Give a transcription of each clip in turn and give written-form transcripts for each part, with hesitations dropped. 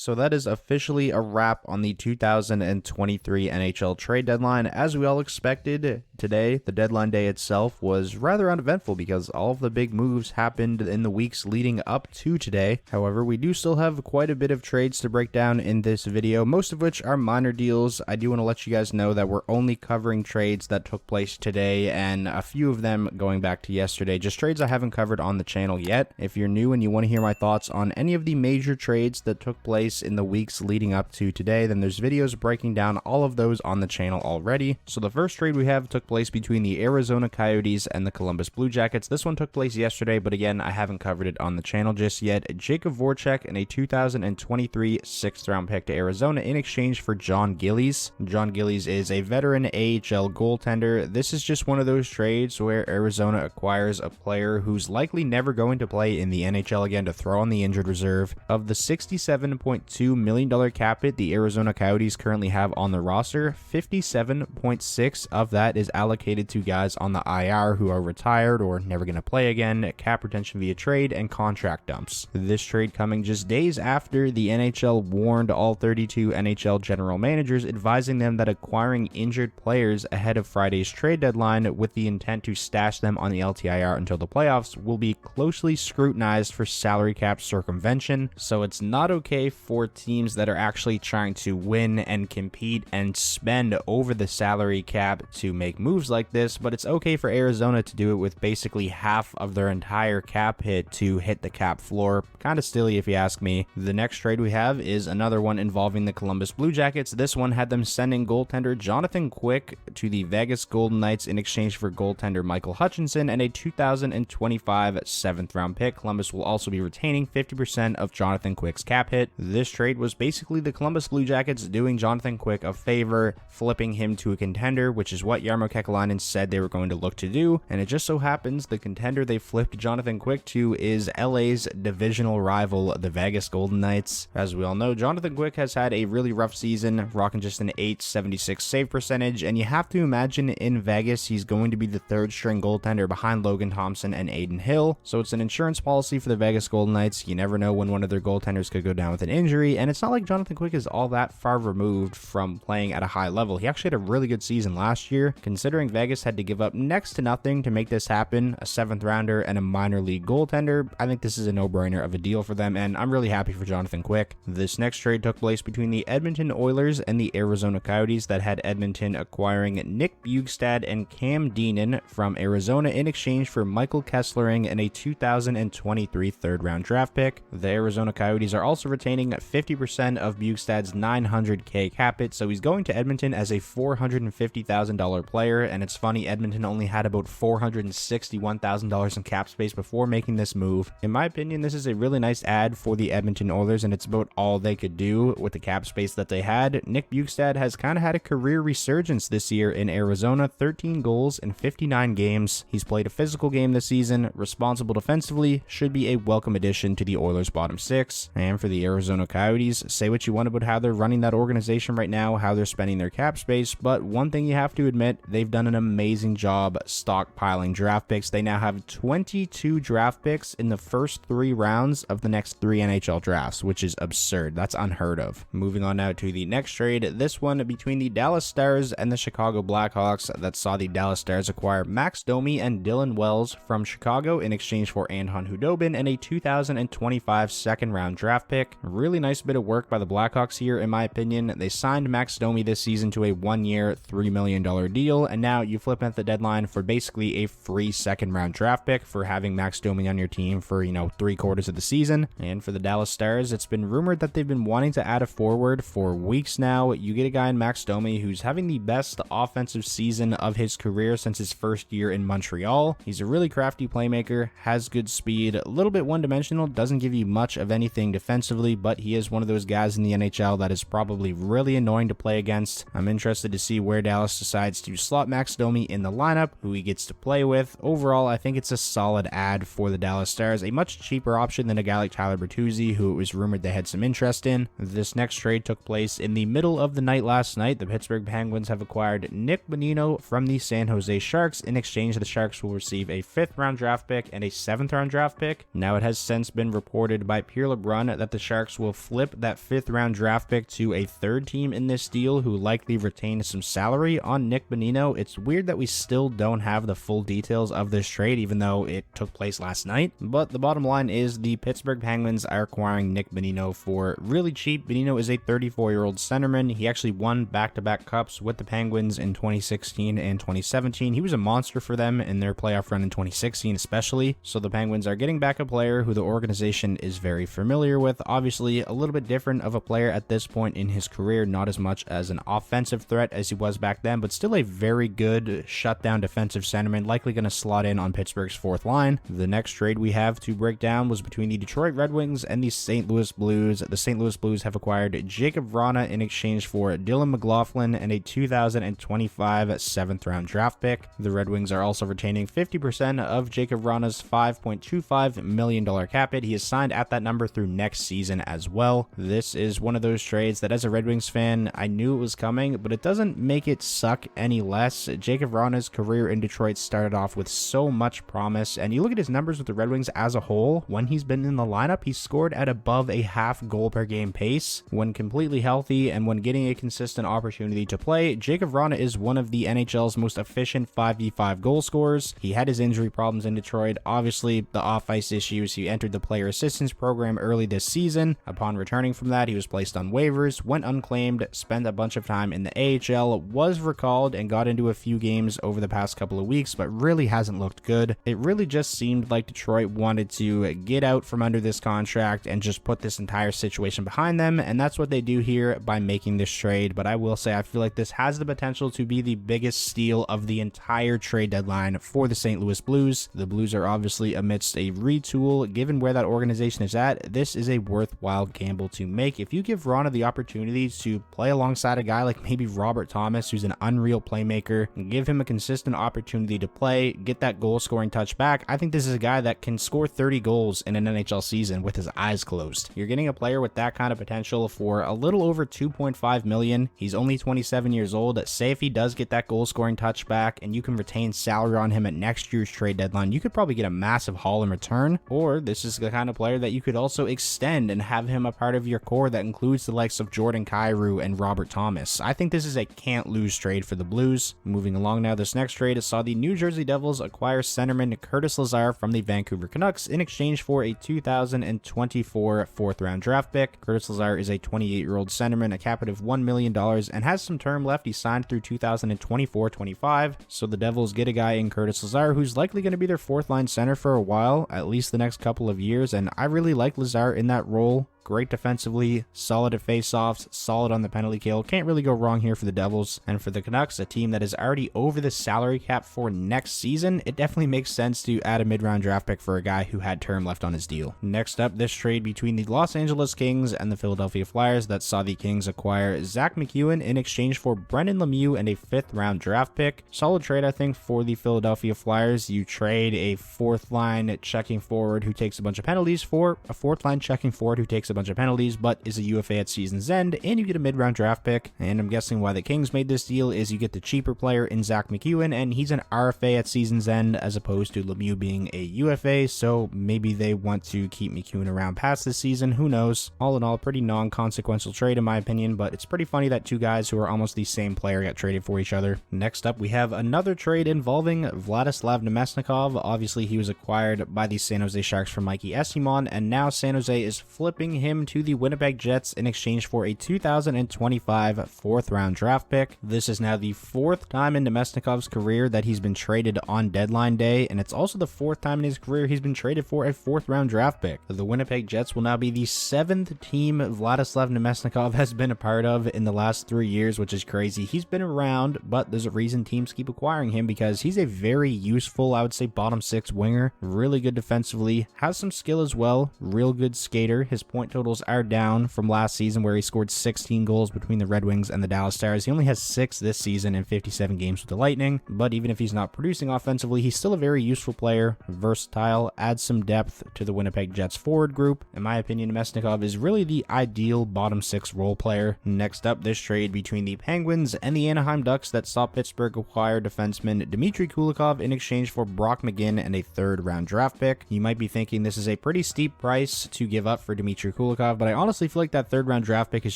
So that is officially a wrap on the 2023 NHL trade deadline. As we all expected, today, the deadline day itself was rather uneventful because all of the big moves happened in the weeks leading up to today. However, we do still have quite a bit of trades to break down in this video, most of which are minor deals. I do want to let you guys know that we're only covering trades that took place today and a few of them going back to yesterday, just trades I haven't covered on the channel yet. If you're new and you want to hear my thoughts on any of the major trades that took place in the weeks leading up to today, then there's videos breaking down all of those on the channel already. So the first trade we have took place between the Arizona Coyotes and the Columbus Blue Jackets. This one took place yesterday, but again, I haven't covered it on the channel just yet. Jakub Voracek and a 2023 6th round pick to Arizona in exchange for John Gillies. John Gillies is a veteran AHL goaltender. This is just one of those trades where Arizona acquires a player who's likely never going to play in the NHL again to throw on the injured reserve. Of the $67.2 million cap hit the Arizona Coyotes currently have on the roster, 57.6 of that is allocated to guys on the IR who are retired or never going to play again, cap retention via trade, and contract dumps. This trade coming just days after the NHL warned all 32 NHL general managers, advising them that acquiring injured players ahead of Friday's trade deadline with the intent to stash them on the LTIR until the playoffs will be closely scrutinized for salary cap circumvention. So it's not okay for teams that are actually trying to win and compete and spend over the salary cap to make moves like this, but it's okay for Arizona to do it with basically half of their entire cap hit to hit the cap floor. Kind of silly if you ask me. The next trade we have is another one involving the Columbus Blue Jackets. This one had them sending goaltender Jonathan Quick to the Vegas Golden Knights in exchange for goaltender Michael Hutchinson and a 2025 7th round pick. Columbus will also be retaining 50% of Jonathan Quick's cap hit. This trade was basically the Columbus Blue Jackets doing Jonathan Quick a favor, flipping him to a contender, which is what Jarmo Kekalainen said they were going to look to do, and it just so happens the contender they flipped Jonathan Quick to is LA's divisional rival, the Vegas Golden Knights. As we all know, Jonathan Quick has had a really rough season, rocking just an .876 save percentage, and you have to imagine in Vegas he's going to be the third string goaltender behind Logan Thompson and Aiden Hill, so it's an insurance policy for the Vegas Golden Knights. You never know when one of their goaltenders could go down with an injury, and it's not like Jonathan Quick is all that far removed from playing at a high level. He actually had a really good season last year, considering Vegas had to give up next to nothing to make this happen, a 7th rounder and a minor league goaltender. I think this is a no-brainer of a deal for them, and I'm really happy for Jonathan Quick. This next trade took place between the Edmonton Oilers and the Arizona Coyotes that had Edmonton acquiring Nick Bjugstad and Cam Deanan from Arizona in exchange for Michael Kesslering and a 2023 3rd round draft pick. The Arizona Coyotes are also retaining 50% of Bjugstad's $900K cap hit, so he's going to Edmonton as a $450,000 player, and it's funny, Edmonton only had about $461,000 in cap space before making this move. In my opinion, this is a really nice add for the Edmonton Oilers, and it's about all they could do with the cap space that they had. Nick Bjugstad has kind of had a career resurgence this year in Arizona, 13 goals in 59 games. He's played a physical game this season, responsible defensively, should be a welcome addition to the Oilers' bottom six. And for the Arizona Coyotes, say what you want about how they're running that organization right now, how they're spending their cap space, but one thing you have to admit, they've done an amazing job stockpiling draft picks. They now have 22 draft picks in the first 3 rounds of the next 3 NHL drafts, which is absurd. That's unheard of. Moving on now to the next trade, this one between the Dallas Stars and the Chicago Blackhawks that saw the Dallas Stars acquire Max Domi and Dylan Wells from Chicago in exchange for Anton Hudobin and a 2025 2nd round draft pick. Really nice bit of work by the Blackhawks here, in my opinion. They signed Max Domi this season to a 1-year, $3 million deal, and now you flip at the deadline for basically a free 2nd round draft pick for having Max Domi on your team for, 3/4 of the season. And for the Dallas Stars, it's been rumored that they've been wanting to add a forward for weeks now. You get a guy in Max Domi who's having the best offensive season of his career since his first year in Montreal. He's a really crafty playmaker, has good speed, a little bit one-dimensional, doesn't give you much of anything defensively, but he is one of those guys in the NHL that is probably really annoying to play against. I'm interested to see where Dallas decides to slot slot Max Domi in the lineup, who he gets to play with. Overall, I think it's a solid add for the Dallas Stars, a much cheaper option than a guy like Tyler Bertuzzi, who it was rumored they had some interest in. This next trade took place in the middle of the night last night. The Pittsburgh Penguins have acquired Nick Bonino from the San Jose Sharks. In exchange, the Sharks will receive a 5th round draft pick and a 7th round draft pick. Now, it has since been reported by Pierre LeBrun that the Sharks will flip that 5th round draft pick to a third team in this deal, who likely retain some salary on Nick Bonino. It's weird that we still don't have the full details of this trade, even though it took place last night. But the bottom line is the Pittsburgh Penguins are acquiring Nick Bonino for really cheap. Bonino is a 34-year-old centerman. He actually won back-to-back cups with the Penguins in 2016 and 2017. He was a monster for them in their playoff run in 2016 especially. So the Penguins are getting back a player who the organization is very familiar with. Obviously, a little bit different of a player at this point in his career, not as much as an offensive threat as he was back then, but still a very good shutdown defensive centerman, likely going to slot in on Pittsburgh's 4th line. The next trade we have to break down was between the Detroit Red Wings and the St. Louis Blues. The St. Louis Blues have acquired Jakub Vrana in exchange for Dylan McLaughlin and a 2025 7th round draft pick. The Red Wings are also retaining 50% of Jakub Vrana's $5.25 million cap hit. He is signed at that number through next season as well. This is one of those trades that, as a Red Wings fan, I knew it was coming, but it doesn't make it suck any less. Jakub Vrana's career in Detroit started off with so much promise, and you look at his numbers with the Red Wings as a whole. When he's been in the lineup, he's scored at above a half goal per game pace. When completely healthy and when getting a consistent opportunity to play, Jakub Vrana is one of the NHL's most efficient 5v5 goal scorers. He had his injury problems in Detroit, obviously the off-ice issues. He entered the player assistance program early this season. Upon returning from that, he was placed on waivers, went unclaimed, spent a bunch of time in the AHL, was recalled, and got into a few games over the past couple of weeks, but really hasn't looked good. It really just seemed like Detroit wanted to get out from under this contract and just put this entire situation behind them, and that's what they do here by making this trade. But I will say, I feel like this has the potential to be the biggest steal of the entire trade deadline for the St. Louis Blues. The Blues are obviously amidst a retool. Given where that organization is at, this is a worthwhile gamble to make. If you give Vrana the opportunity to play alongside a guy like maybe Robert Thomas, who's an unreal playmaker, and give him a consistent opportunity to play, get that goal scoring touch back, I think this is a guy that can score 30 goals in an NHL season with his eyes closed. You're getting a player with that kind of potential for a little over $2.5 million. He's only 27 years old. Say if he does get that goal scoring touch back and you can retain salary on him at next year's trade deadline, you could probably get a massive haul in return. Or this is the kind of player that you could also extend and have him a part of your core that includes the likes of Jordan Kyrou and Robert Thomas. I think this is a can't lose trade for the Blues. Moving along now, this next trade saw the New Jersey Devils acquire centerman Curtis Lazar from the Vancouver Canucks in exchange for a 2024 4th round draft pick. Curtis Lazar is a 28-year-old centerman, a cap of $1 million, and has some term left. He signed through 2024-25, so the Devils get a guy in Curtis Lazar who's likely going to be their 4th line center for a while, at least the next couple of years, and I really like Lazar in that role. Great defensively, solid at faceoffs, solid on the penalty kill. Can't really go wrong here for the Devils. And for the Canucks, a team that is already over the salary cap for next season, it definitely makes sense to add a mid-round draft pick for a guy who had term left on his deal. Next up, this trade between the Los Angeles Kings and the Philadelphia Flyers that saw the Kings acquire Zach McEwen in exchange for Brendan Lemieux and a 5th round draft pick. Solid trade, I think, for the Philadelphia Flyers. You trade a 4th line checking forward who takes a bunch of penalties for a 4th line checking forward who takes a bunch of penalties but is a UFA at season's end, and you get a mid-round draft pick. And I'm guessing why the Kings made this deal is you get the cheaper player in Zach McEwen, and he's an RFA at season's end as opposed to Lemieux being a UFA, so maybe they want to keep McEwen around past this season. Who knows? All in all, pretty non-consequential trade in my opinion, but it's pretty funny that two guys who are almost the same player got traded for each other. Next up, we have another trade involving Vladislav Namestnikov. Obviously, he was acquired by the San Jose Sharks from Mikey Esimon, and now San Jose is flipping him to the Winnipeg Jets in exchange for a 2025 4th round draft pick. This is now the 4th time in Namestnikov's career that he's been traded on deadline day, and it's also the 4th time in his career he's been traded for a 4th round draft pick. The Winnipeg Jets will now be the 7th team Vladislav Namestnikov has been a part of in the last 3 years, which is crazy. He's been around, but there's a reason teams keep acquiring him, because he's a very useful, I would say, bottom 6 winger, really good defensively, has some skill as well, real good skater. His point point totals are down from last season where he scored 16 goals between the Red Wings and the Dallas Stars. He only has 6 this season in 57 games with the Lightning, but even if he's not producing offensively, he's still a very useful player, versatile, adds some depth to the Winnipeg Jets forward group. In my opinion, Namestnikov is really the ideal bottom 6 role player. Next up, this trade between the Penguins and the Anaheim Ducks that saw Pittsburgh acquire defenseman Dmitry Kulikov in exchange for Brock McGinn and a 3rd round draft pick. You might be thinking this is a pretty steep price to give up for Dmitry Kulikov, but I honestly feel like that 3rd round draft pick is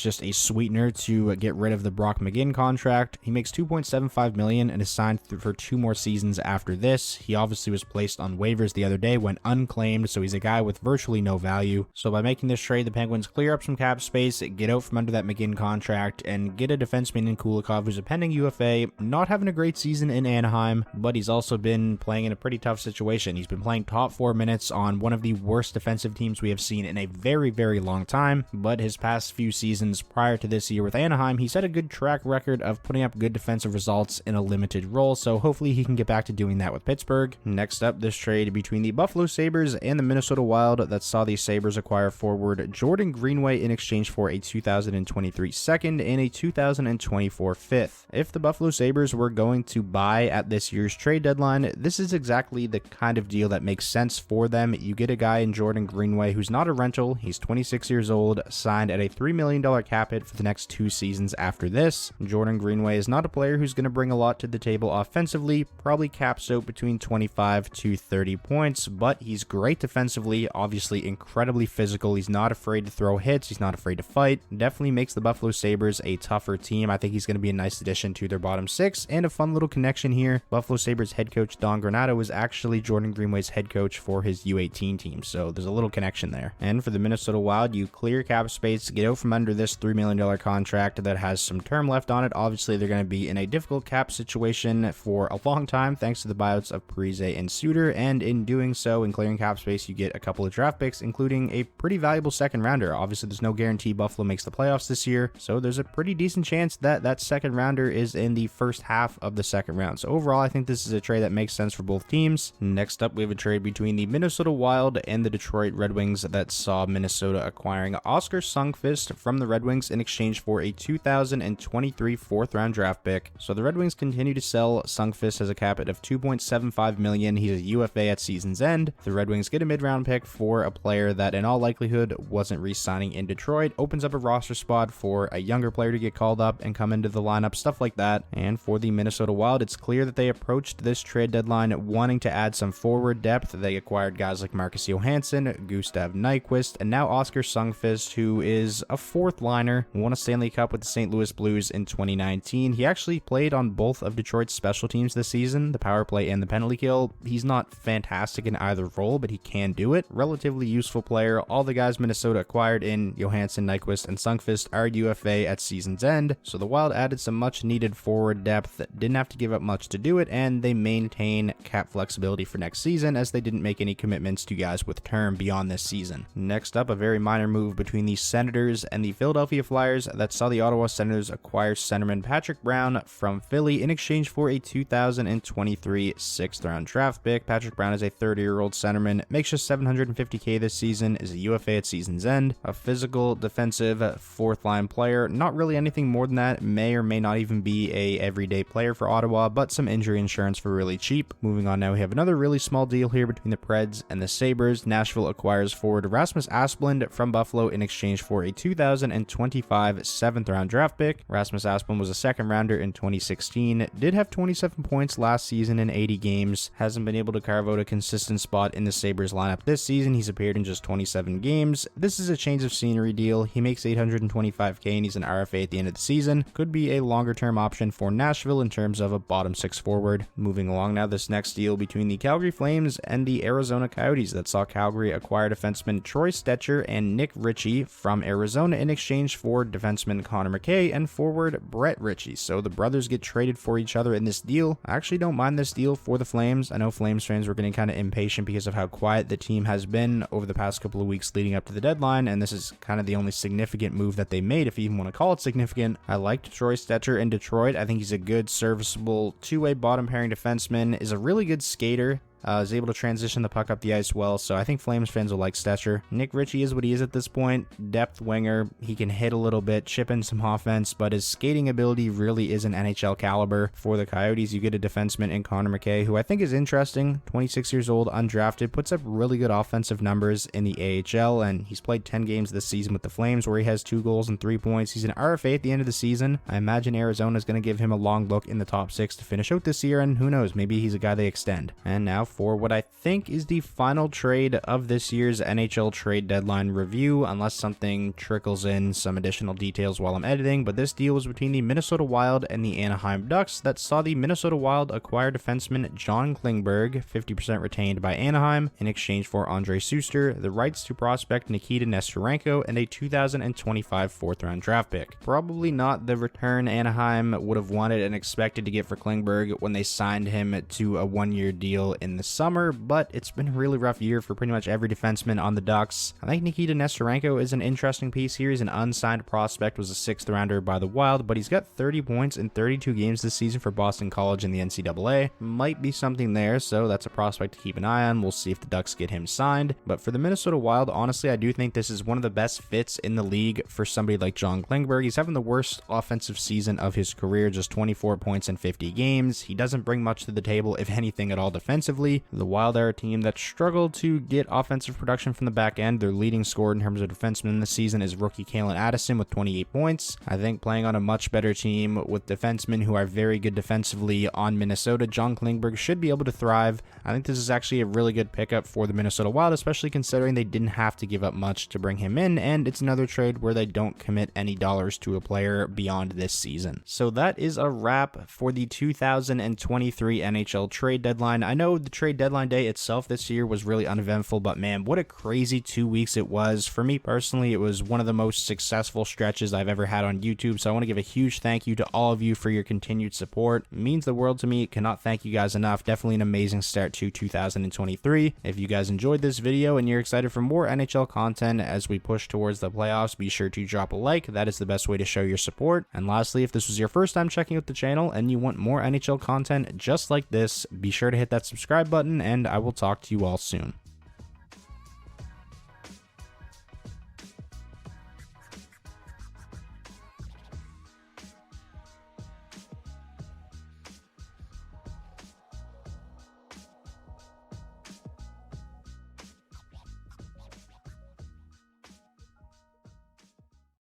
just a sweetener to get rid of the Brock McGinn contract. He makes $2.75 million and is signed for 2 more seasons after this. He obviously was placed on waivers the other day when unclaimed, so he's a guy with virtually no value. So by making this trade, the Penguins clear up some cap space, get out from under that McGinn contract, and get a defenseman in Kulikov who's a pending UFA, not having a great season in Anaheim, but he's also been playing in a pretty tough situation. He's been playing top 4 minutes on one of the worst defensive teams we have seen in a very, very long time, but his past few seasons prior to this year with Anaheim, he's had a good track record of putting up good defensive results in a limited role, so hopefully he can get back to doing that with Pittsburgh. Next up, this trade between the Buffalo Sabres and the Minnesota Wild that saw the Sabres acquire forward Jordan Greenway in exchange for a 2023 second and a 2024 fifth. If the Buffalo Sabres were going to buy at this year's trade deadline, this is exactly the kind of deal that makes sense for them. You get a guy in Jordan Greenway who's not a rental. He's 26 years old, signed at a $3 million cap hit for the next 2 seasons after this. Jordan Greenway is not a player who's going to bring a lot to the table offensively, probably caps out between 25 to 30 points, but he's great defensively, obviously incredibly physical. He's not afraid to throw hits. He's not afraid to fight. Definitely makes the Buffalo Sabres a tougher team. I think he's going to be a nice addition to their bottom 6, and a fun little connection here. Buffalo Sabres head coach Don Granato was actually Jordan Greenway's head coach for his U18 team, so there's a little connection there. And for the Minnesota Wild, you clear cap space, get out from under this $3 million contract that has some term left on it. Obviously, they're going to be in a difficult cap situation for a long time thanks to the buyouts of Parise and Suter, and in doing so, in clearing cap space, you get a couple of draft picks, including a pretty valuable 2nd rounder. Obviously, there's no guarantee Buffalo makes the playoffs this year, so there's a pretty decent chance that that 2nd rounder is in the first half of the 2nd round. So overall, I think this is a trade that makes sense for both teams. Next up, we have a trade between the Minnesota Wild and the Detroit Red Wings that saw Minnesota acquiring Oscar Sundqvist from the Red Wings in exchange for a 2023 4th round draft pick. So the Red Wings continue to sell Sundqvist as a cap hit of $2.75 million. He's a UFA at season's end. The Red Wings get a mid-round pick for a player that in all likelihood wasn't re-signing in Detroit, opens up a roster spot for a younger player to get called up and come into the lineup, stuff like that. And for the Minnesota Wild, it's clear that they approached this trade deadline wanting to add some forward depth. They acquired guys like Marcus Johansson, Gustav Nyquist, and now Oscar Sundqvist, who is a 4th liner, won a Stanley Cup with the St. Louis Blues in 2019. He actually played on both of Detroit's special teams this season, the power play and the penalty kill. He's not fantastic in either role, but he can do it. Relatively useful player. All the guys Minnesota acquired in Johansson, Nyquist, and Sundqvist are UFA at season's end, so the Wild added some much needed forward depth, didn't have to give up much to do it, and they maintain cap flexibility for next season as they didn't make any commitments to guys with term beyond this season. Next up, a very minor move between the Senators and the Philadelphia Flyers that saw the Ottawa Senators acquire centerman Patrick Brown from Philly in exchange for a 2023 6th round draft pick. Patrick Brown is a 30-year-old centerman, makes just $750K this season, is a UFA at season's end, a physical, defensive, 4th line player. Not really anything more than that, may or may not even be a everyday player for Ottawa, but some injury insurance for really cheap. Moving on now, we have another really small deal here between the Preds and the Sabres. Nashville acquires forward Rasmus Asplund from Buffalo in exchange for a 2025 7th round draft pick. Rasmus Asplund was a 2nd rounder in 2016, did have 27 points last season in 80 games, hasn't been able to carve out a consistent spot in the Sabres lineup this season. He's appeared in just 27 games. This is a change of scenery deal. He makes $825K and he's an RFA at the end of the season. Could be a longer term option for Nashville in terms of a bottom 6 forward. Moving along now, this next deal between the Calgary Flames and the Arizona Coyotes that saw Calgary acquire defenseman Troy Stecher and Nick Ritchie from Arizona in exchange for defenseman Connor McKay and forward Brett Ritchie. So the brothers get traded for each other in this deal. I actually don't mind this deal for the Flames. I know Flames fans were getting kind of impatient because of how quiet the team has been over the past couple of weeks leading up to the deadline, and this is kind of the only significant move that they made, if you even want to call it significant. I liked Troy Stecher in Detroit. I think he's a good, serviceable two-way bottom pairing defenseman, is a really good skater. Is able to transition the puck up the ice well, so I think Flames fans will like Stetcher. Nick Ritchie is what he is at this point. Depth winger. He can hit a little bit, chip in some offense, but his skating ability really isn't NHL caliber. For the Coyotes, you get a defenseman in Connor McKay, who I think is interesting. 26 years old, undrafted, puts up really good offensive numbers in the AHL, and he's played 10 games this season with the Flames where he has 2 goals and 3 points. He's an RFA at the end of the season. I imagine Arizona is going to give him a long look in the top 6 to finish out this year, and who knows, maybe he's a guy they extend. And now for what I think is the final trade of this year's NHL trade deadline review, unless something trickles in some additional details while I'm editing, but this deal was between the Minnesota Wild and the Anaheim Ducks that saw the Minnesota Wild acquire defenseman John Klingberg, 50% retained by Anaheim, in exchange for Andre Suster, the rights to prospect Nikita Nesterenko, and a 2025 4th-round draft pick. Probably not the return Anaheim would have wanted and expected to get for Klingberg when they signed him to a 1-year deal in the summer, but it's been a really rough year for pretty much every defenseman on the Ducks. I think Nikita Nesterenko is an interesting piece here. He's an unsigned prospect, was a 6th-rounder by the Wild, but he's got 30 points in 32 games this season for Boston College in the NCAA. Might be something there, so that's a prospect to keep an eye on. We'll see if the Ducks get him signed. But for the Minnesota Wild, honestly, I do think this is one of the best fits in the league for somebody like John Klingberg. He's having the worst offensive season of his career, just 24 points in 50 games. He doesn't bring much to the table, if anything at all, defensively. The Wild are a team that struggled to get offensive production from the back end. Their leading scorer in terms of defensemen this season is rookie Kalen Addison with 28 points. I think playing on a much better team with defensemen who are very good defensively on Minnesota, John Klingberg should be able to thrive. I think this is actually a really good pickup for the Minnesota Wild, especially considering they didn't have to give up much to bring him in, and it's another trade where they don't commit any dollars to a player beyond this season. So that is a wrap for the 2023 NHL trade deadline. I know the trade deadline day itself this year was really uneventful, but man, what a crazy 2 weeks it was. For me personally, it was one of the most successful stretches I've ever had on YouTube, so I want to give a huge thank you to all of you for your continued support. It means the world to me. Cannot thank you guys enough. Definitely an amazing start to 2023. If you guys enjoyed this video and you're excited for more NHL content as we push towards the playoffs, be sure to drop a like. That is the best way to show your support. And lastly, if this was your first time checking out the channel and you want more NHL content just like this, be sure to hit that subscribe button, and I will talk to you all soon.